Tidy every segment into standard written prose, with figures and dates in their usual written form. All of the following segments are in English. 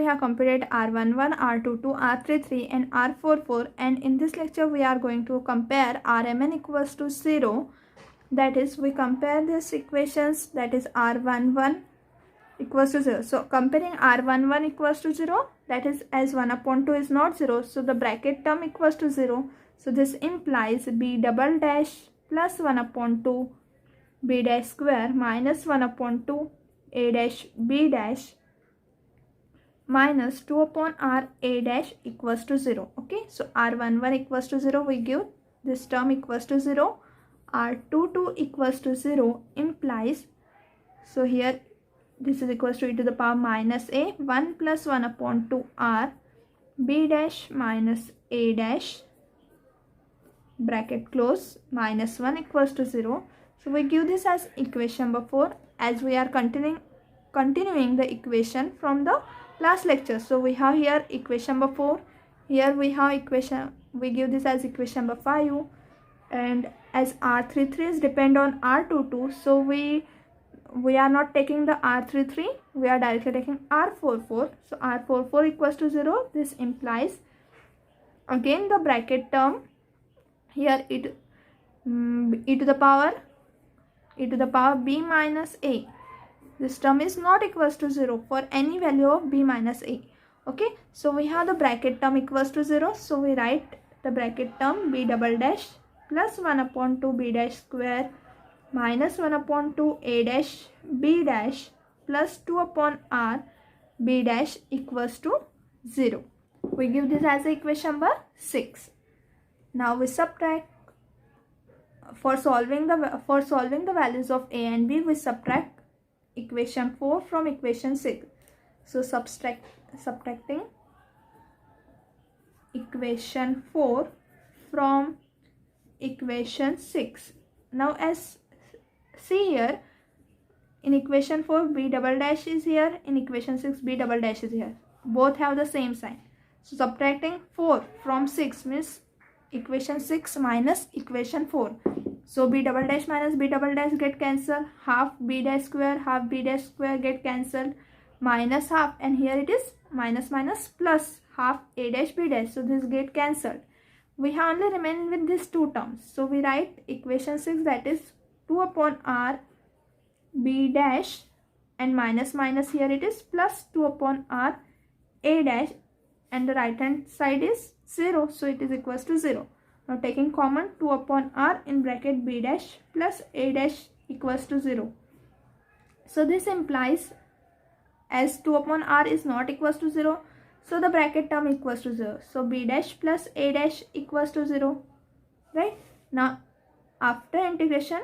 have completed R11, R22, R33 and R44, and in this lecture we are going to compare Rmn equals to 0. That is, we compare these equations, that is R11 equals to 0. So comparing R11 equals to 0, that is, as 1 upon 2 is not 0, so the bracket term equals to 0. So this implies B double dash plus 1 upon 2 B dash square minus 1 upon 2 A dash B dash minus 2 upon R A dash equals to 0. Okay, so R11 equals to 0, we give this term equals to 0. R22 equals to 0 implies, so here this is equals to e to the power minus a, 1 plus 1 upon 2 R B dash minus A dash bracket close minus 1 equals to 0. So we give this as equation number 4, as we are continuing the equation from the last lecture. So we have here equation number 4, here we have equation, we give this as equation number 5, and as R33 is depend on R22, so we are not taking the R33, we are directly taking R44. So R44 equals to 0. This implies again the bracket term here e to the power b minus a. This term is not equals to 0 for any value of b minus a. Okay, so we have the bracket term equals to 0. So we write the bracket term b double dash plus 1 upon 2 b dash square minus 1 upon 2 a dash b dash plus 2 upon r b dash equals to 0. We give this as equation number 6. Now we subtract. For solving the values of a and b, we subtract equation 4 from equation 6. So subtracting equation 4 from equation 6. Now as see here, in equation 4 b double dash is here, in equation 6 b double dash is here. Both have the same sign. So subtracting 4 from 6 means equation 6 minus equation 4. So b double dash minus b double dash get cancelled, half b dash square get cancelled, minus half, and here it is minus minus plus half a dash b dash, so this get cancelled. We have only remained with these two terms, so we write equation 6, that is 2 upon r b dash, and minus minus here it is plus 2 upon r a dash, and the right hand side is 0, so it is equals to 0. Now taking common, 2 upon r in bracket b dash plus a dash equals to 0. So this implies, as 2 upon r is not equals to 0, so the bracket term equals to 0. So b dash plus a dash equals to 0. Right? Now after integration,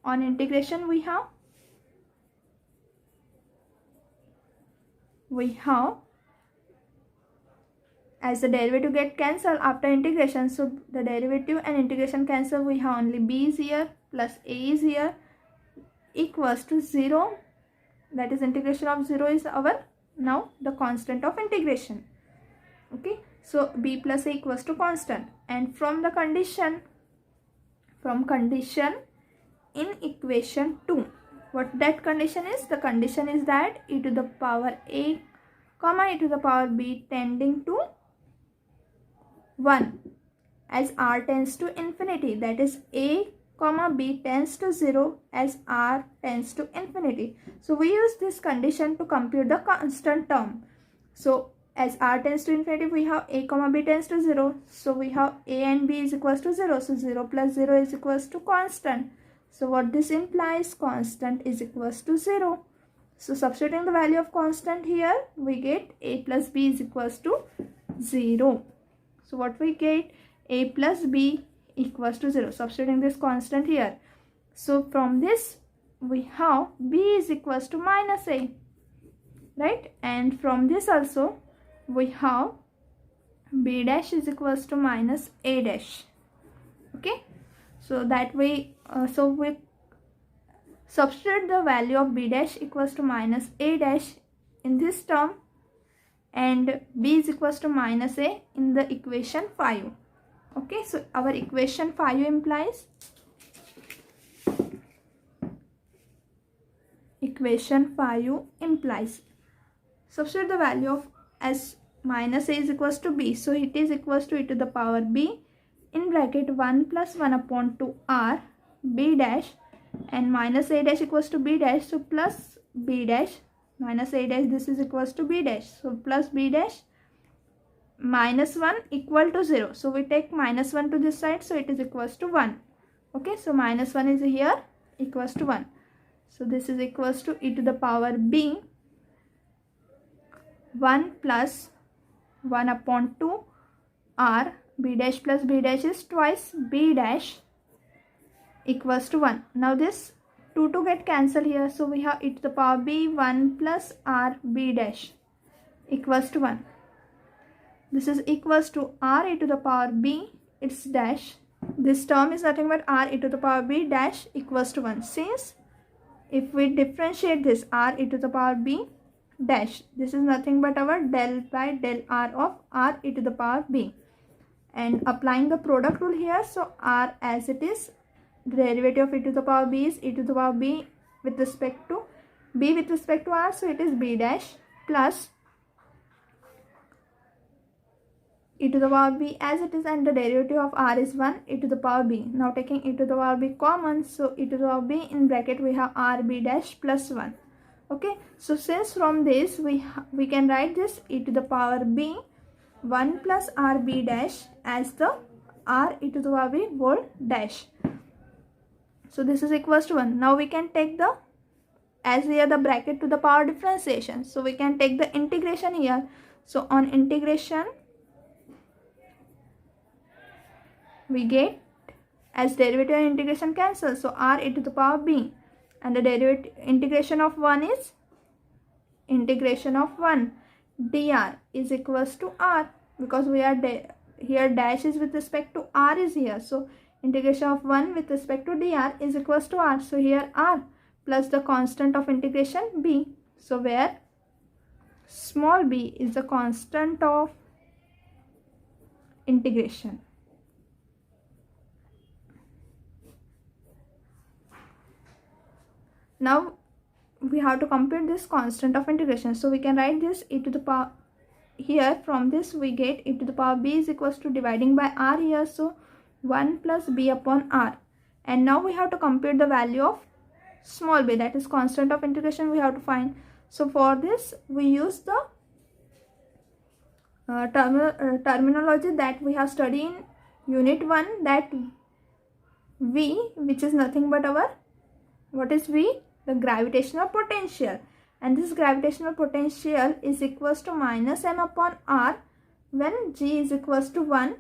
on integration we have as the derivative get cancelled after integration, so the derivative and integration cancel, we have only b is here plus a is here equals to 0. That is, integration of 0 is our now the constant of integration. Okay, so b plus a equals to constant, and from condition in equation 2, what that condition is? The condition is that e to the power a comma e to the power b tending to 1 as r tends to infinity, that is a comma b tends to 0 as r tends to infinity. So we use this condition to compute the constant term. So as r tends to infinity, we have a comma b tends to 0, so we have a and b is equals to 0, so 0 plus 0 is equals to constant. So what this implies? Constant is equals to 0. So substituting the value of constant here, we get a plus b is equals to 0. So what we get? A plus b equals to 0. Substituting this constant here. So from this we have b is equals to minus a. Right? And from this also we have b dash is equals to minus a dash. Okay? So that way, so we substitute the value of b dash equals to minus a dash in this term, and b is equals to minus a in the equation 5. Okay, so our equation 5 implies substitute the value of as minus a is equals to b. So it is equals to e to the power b in bracket 1 plus 1 upon 2 r b dash, and minus a dash equals to b dash, so plus b dash minus a dash, this is equals to b dash, so plus b dash minus 1 equal to 0. So we take minus 1 to this side, so it is equals to 1. Okay, so minus 1 is here equals to 1. So this is equals to e to the power b 1 plus 1 upon 2 r b dash plus b dash is twice b dash equals to 1. Now this 2 to get cancelled here, so we have e to the power b 1 plus r b dash equals to 1. This is equals to r e to the power b, its dash. This term is nothing but r e to the power b dash equals to 1. Since if we differentiate this r e to the power b dash, this is nothing but our del by del r of r e to the power b. And applying the product rule here, so r as it is, the derivative of e to the power b is e to the power b with respect to b with respect to r, so it is b dash plus e to the power b as it is, and the derivative of r is 1 e to the power b. Now taking e to the power b common, so e to the power b in bracket we have r b dash plus 1. Okay, so since from this we can write this e to the power b 1 plus r b dash as the r e to the power b whole dash. So this is equals to 1. Now we can take the, as here the bracket to the power differentiation, so we can take the integration here. So on integration we get, as derivative and integration cancel, so r e to the power b, and the derivative integration of 1 is integration of 1 dr is equals to r, because we are here dash is with respect to r is here, so integration of 1 with respect to dr is equals to r. So here r plus the constant of integration b, so where small b is the constant of integration. Now we have to compute this constant of integration, so we can write this e to the power, here from this we get e to the power b is equals to dividing by r here, so 1 plus b upon r. And now we have to compute the value of small b, that is constant of integration we have to find. So for this we use the terminology that we have studied in unit 1, that v, which is nothing but our, what is v? The gravitational potential, and this gravitational potential is equals to minus m upon r when g is equals to 1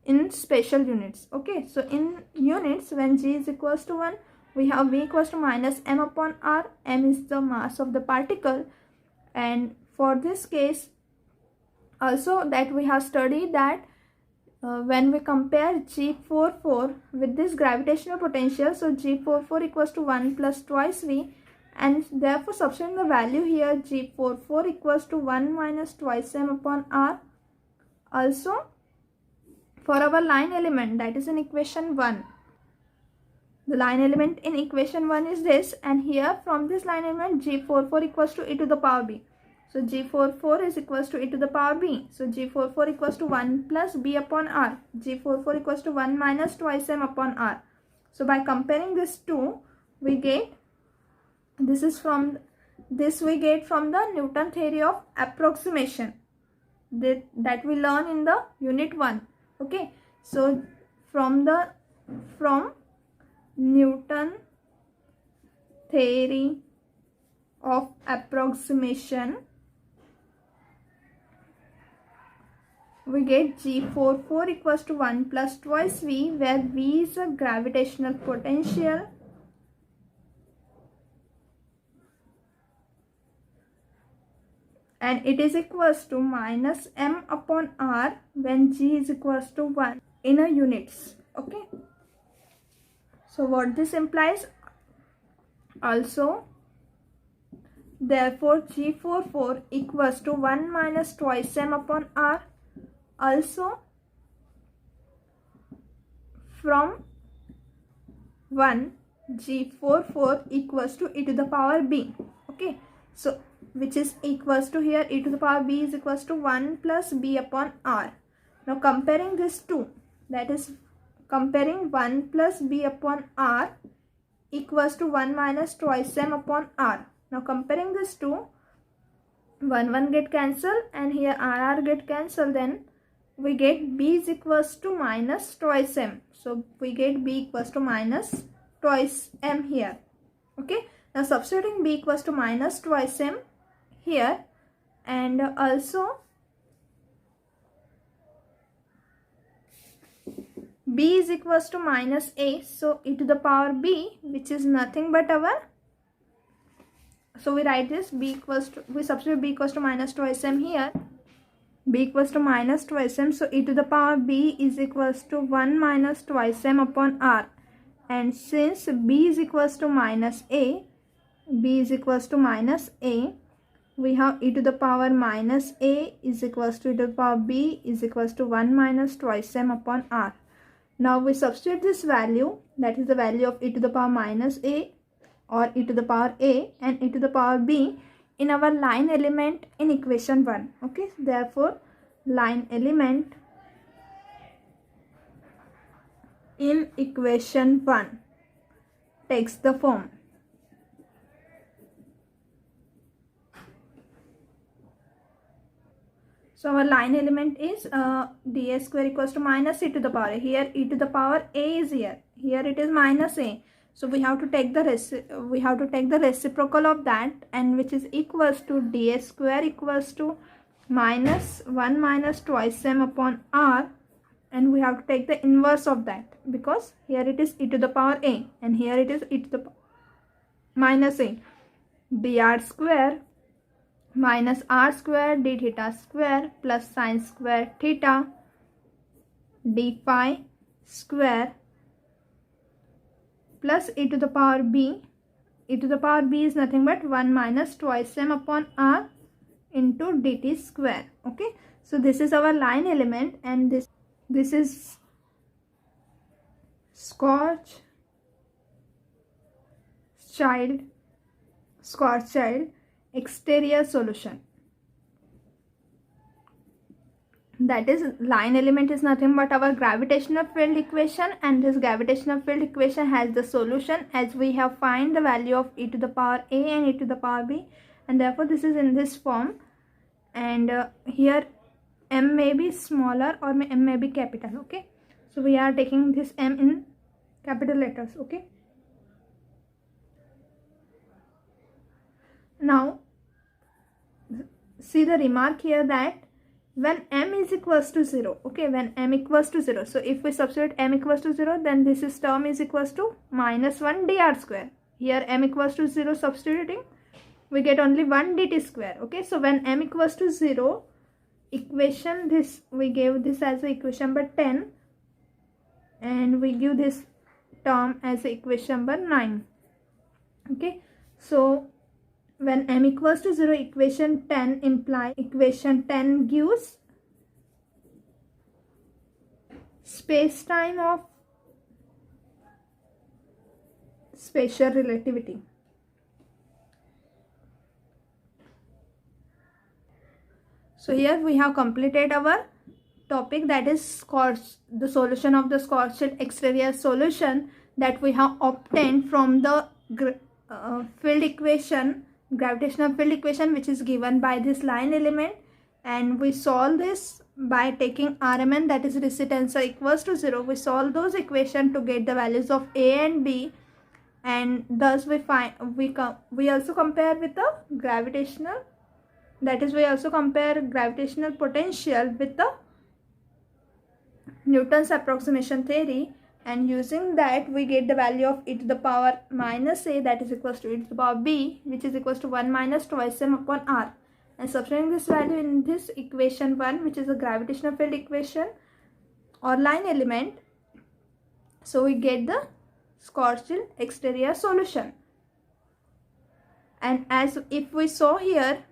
in special units. Okay, so in units when g is equals to 1 we have v equals to minus m upon r. M is the mass of the particle, and for this case also that we have studied that when we compare G44 with this gravitational potential, so G44 equals to 1 plus twice V, and therefore substituting the value here, G44 equals to 1 minus twice M upon R. Also for our line element, that is in equation 1, the line element in equation 1 is this, and here from this line element G44 equals to e to the power b. So G44 is equals to e to the power b. So G44 equals to 1 plus b upon r. G44 equals to 1 minus twice m upon r. So by comparing this two, we get, this is from, this we get from the Newton theory of approximation that we learn in the unit 1. Okay, so from Newton theory of approximation, we get G44 equals to 1 plus twice V, where V is a gravitational potential and it is equals to minus M upon R when G is equals to 1 in a units. Okay, so what this implies also, therefore G44 equals to 1 minus twice M upon R. Also from 1, G44 equals to e to the power b. Okay, so which is equals to here e to the power b is equals to 1 plus b upon r. Now comparing this two, that is comparing 1 plus b upon r equals to 1 minus twice m upon r. Now comparing this two, 1 get cancelled and here r get cancelled, then we get b is equals to minus twice m. So we get b equals to minus twice m here. Okay, now substituting b equals to minus twice m here, and also b is equals to minus a, so e to the power b, which is nothing but our, so we write this b equals to, we substitute b equals to minus twice m here, b equals to minus twice m, so e to the power b is equals to 1 minus twice m upon r, and since b is equals to minus a, b is equals to minus a, we have e to the power minus a is equals to e to the power b is equals to 1 minus twice m upon r. Now we substitute this value, that is the value of e to the power minus a or e to the power a and e to the power b in our line element in equation 1. Okay, therefore line element in equation 1 takes the form so our line element is ds square equals to minus e to the power a. Here e to the power a is here it is minus a, so we have to take the reciprocal of that, and which is equals to ds square equals to minus 1 minus twice m upon r, and we have to take the inverse of that, because here it is e to the power a and here it is e to the power minus a. dr square minus r square d theta square plus sine square theta d phi square plus e to the power b. E to the power b is nothing but 1 minus twice m upon r into dt square. Okay, so this is our line element, and this is Schwarzschild exterior solution. That is, line element is nothing but our gravitational field equation, and this gravitational field equation has the solution as we have find the value of e to the power a and e to the power b, and therefore this is in this form. And here m may be smaller or m may be capital. Okay, so we are taking this m in capital letters. Okay, now see the remark here that when m is equals to 0, okay, when m equals to 0, so if we substitute m equals to 0, then this is term is equals to minus 1 dr square. Here m equals to 0, substituting, we get only 1 dt square. Okay, so when m equals to 0, equation this, we gave this as equation number 10, and we give this term as equation number 9. Okay, so when m equals to 0, equation 10 implies, equation 10 gives space-time of spatial relativity. So here we have completed our topic, that is the solution of the Schwarzschild exterior solution that we have obtained from the field equation, gravitational field equation, which is given by this line element, and we solve this by taking Rmn, that is recit tensor equals to 0. We solve those equations to get the values of a and b, and thus we also compare with the gravitational, that is, we also compare gravitational potential with the Newton's approximation theory, and using that we get the value of e to the power minus a, that is equals to e to the power b, which is equals to 1 minus twice m upon r, and substituting this value in this equation 1, which is a gravitational field equation or line element, so we get the Schwarzschild exterior solution. And as if we saw here,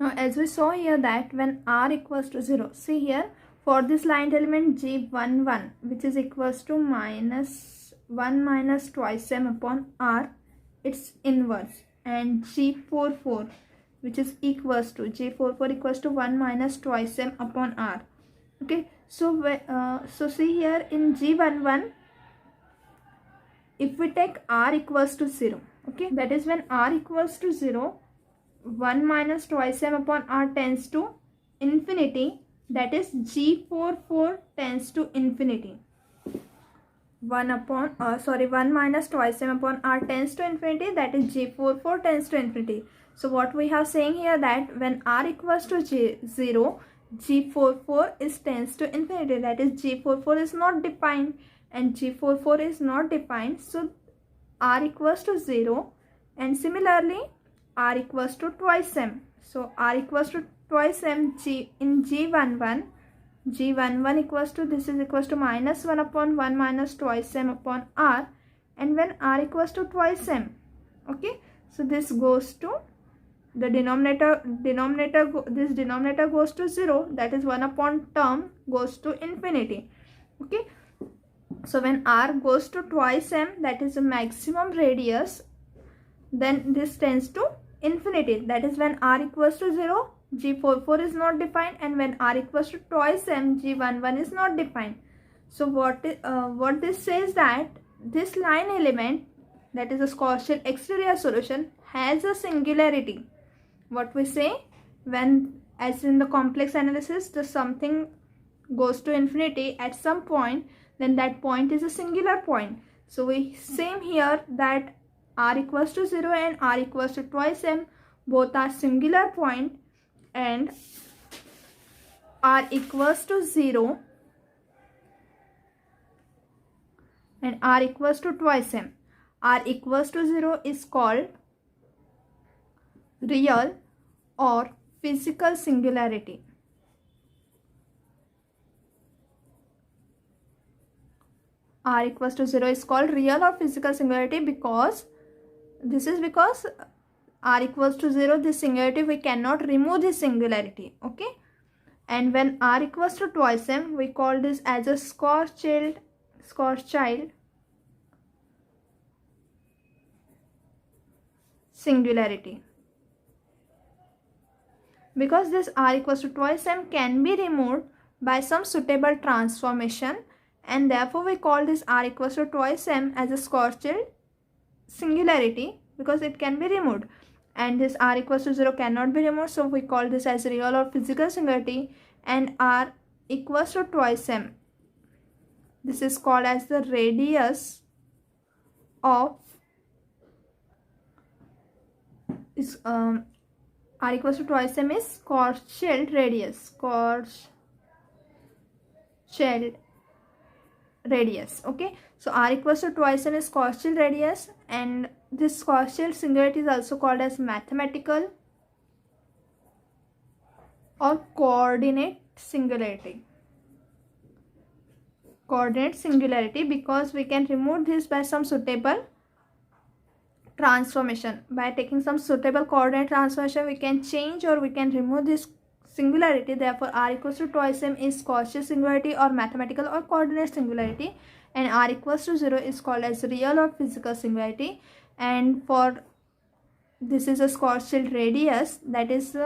now as we saw here that when r equals to 0, see here For this line element G11, which is equals to minus 1 minus twice m upon r, its inverse, and G44, which is equals to G44 equals to 1 minus twice m upon r. Okay, so see here in G11, if we take r equals to 0, okay, that is when r equals to 0, 1 minus twice m upon r tends to infinity, that is G44 tends to infinity. 1 minus twice m upon r tends to infinity, that is G44 tends to infinity. So what we have saying here, that when r equals to 0, G44 tends to infinity, that is G44 is not defined, and G44 is not defined, so r equals to 0, and similarly r equals to twice m. So r equals to twice m in G11 equals to, this is equals to minus 1 upon 1 minus twice m upon r, and when r equals to twice m, okay, so this goes to the denominator goes to 0, that is 1 upon term goes to infinity. Okay, so when r goes to twice m, that is the maximum radius, then this tends to infinity, that is when r equals to 0, G44 is not defined, and when r equals to twice m, G11 is not defined. So what this says, that this line element, that is a Schwarzschild exterior solution, has a singularity. What we say, when, as in the complex analysis, the something goes to infinity at some point, then that point is a singular point. So we same here, that r equals to 0 and r equals to twice m, both are singular point, and r equals to 0 and r equals to twice m. R equals to 0 is called real or physical singularity. R equals to 0 is called real or physical singularity, because this is because r equals to 0, this singularity, we cannot remove this singularity. Okay, and when r equals to twice m, we call this as a Schwarzschild singularity, because this r equals to twice m can be removed by some suitable transformation, and therefore we call this r equals to twice m as a Schwarzschild singularity, because it can be removed, and this r equals to 0 cannot be removed, so we call this as real or physical singularity. And r equals to twice m, this is called as the radius of r equals to twice m is Schwarzschild radius. Okay, so r equals to twice m is Schwarzschild radius, and this Schwarzschild singularity is also called as mathematical or coordinate singularity, because we can remove this by some suitable transformation. By taking some suitable coordinate transformation, we can change or we can remove this singularity. Therefore r equals to twice m is Schwarzschild singularity or mathematical or coordinate singularity, and r equals to 0 is called as real or physical singularity. And for this is a Schwarzschild radius, that is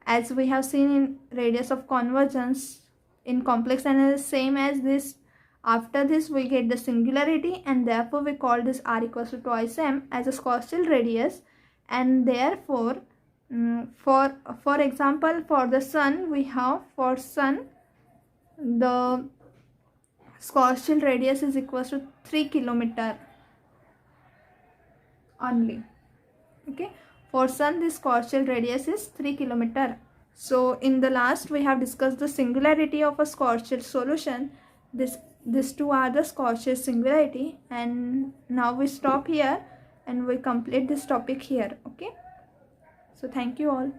as we have seen in radius of convergence in complex analysis, same as this. After this we get the singularity, and therefore we call this r equals to twice m as a Schwarzschild radius. And therefore for example, for the sun, we have, for sun the Schwarzschild radius is equals to 3 kilometer only. Okay, for sun this Schwarzschild radius is 3 kilometer. So in the last we have discussed the singularity of a Schwarzschild solution. These two are the Schwarzschild singularity, and now we stop here and we complete this topic here. Okay, so thank you all.